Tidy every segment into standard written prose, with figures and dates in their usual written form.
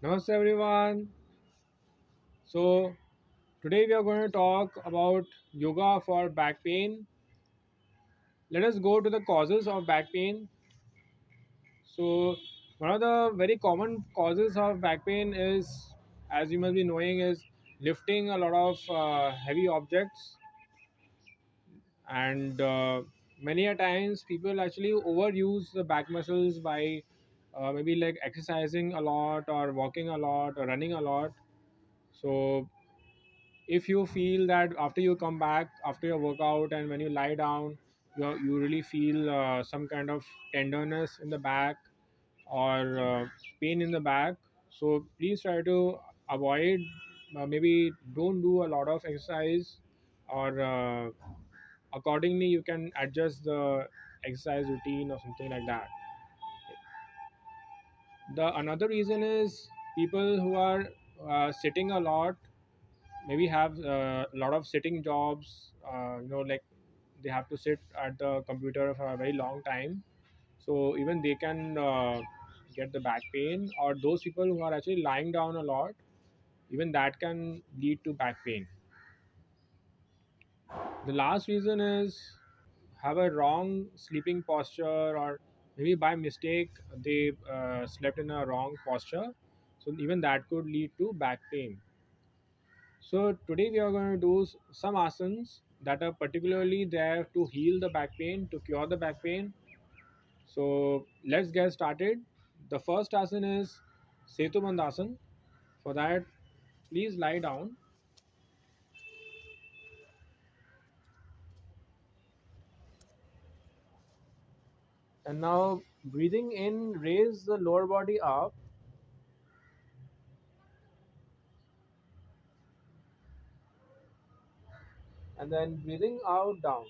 Namaste everyone. So today we are going to talk about yoga for back pain. Let us go to the causes of back pain. So one of the very common causes of back pain is, as you must be knowing, is lifting a lot of heavy objects, and many a times people actually overuse the back muscles by maybe like exercising a lot or walking a lot or running a lot. So if you feel that after you come back after your workout and when you lie down, you really feel some kind of tenderness in the back or pain in the back, so please try to avoid, maybe don't do a lot of exercise, or accordingly you can adjust the exercise routine or something like that. The another reason is people who are sitting a lot, maybe have a lot of sitting jobs, like they have to sit at the computer for a very long time, so even they can get the back pain, or those people who are actually lying down a lot, even that can lead to back pain. The last reason is have a wrong sleeping posture, or maybe by mistake they slept in a wrong posture, so even that could lead to back pain. So today we are going to do some asanas that are particularly there to heal the back pain, to cure the back pain. So let's get started. The first asana is Setu Bandhasan. For that, please lie down, and now breathing in, raise the lower body up, and then breathing out, down.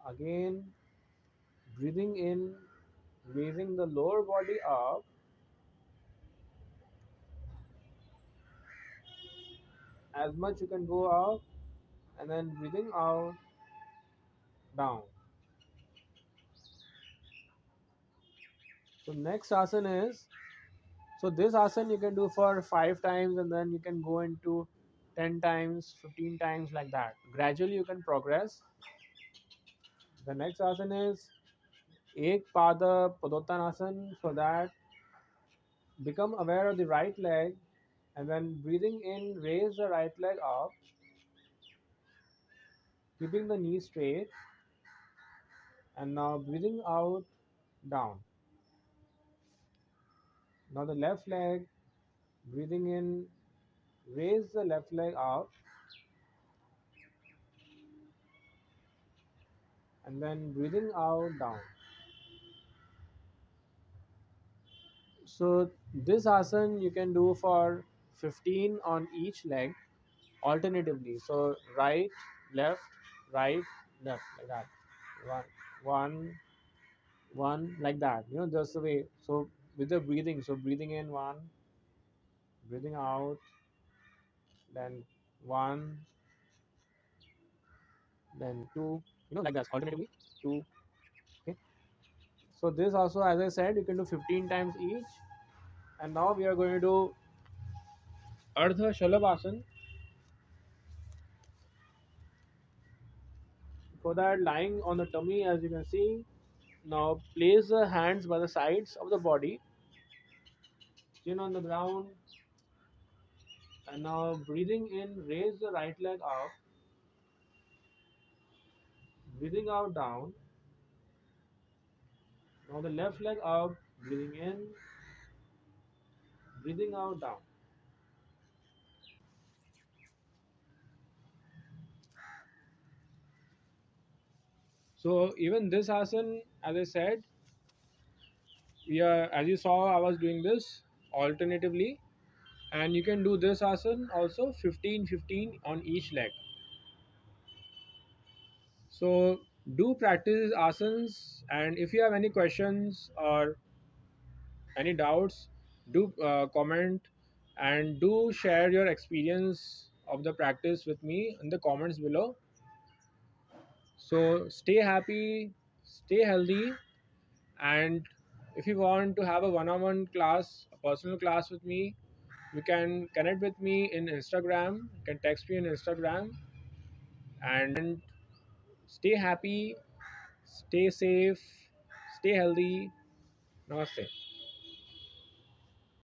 Again, breathing in, raising the lower body up, as much you can go up, and then breathing out, down. So next asana is, so this asana you can do for 5 times, and then you can go into 10 times, 15 times, like that. Gradually you can progress. The next asana is Ek Pada Padottanasana. For that, become aware of the right leg, and then breathing in, raise the right leg up, keeping the knee straight, and now breathing out, down. Now the left leg, breathing in, raise the left leg up, and then breathing out, down. So this asana you can do for 15 on each leg alternatively. So left, right, left, like that. One, one, one, like that. Just the way. So with the breathing, so breathing in one, breathing out, then one, then two. Like that. Alternatively, two. Okay. So this also, as I said, you can do 15 times each. And now we are going to do Ardha Shalabhasana. For that, lying on the tummy, as you can see. Now place the hands by the sides of the body, chin on the ground, and now breathing in, raise the right leg up, breathing out, down. Now the left leg up, breathing in, breathing out, down. So even this asana, as I said, as you saw, I was doing this alternatively, and you can do this asana also 15-15 on each leg. So do practice asanas, and if you have any questions or any doubts, do comment, and do share your experience of the practice with me in the comments below. So stay happy, stay healthy, And if you want to have a one-on-one class, a personal class with me, you can connect with me in Instagram. You can text me in Instagram. And stay happy, stay safe, stay healthy. Namaste.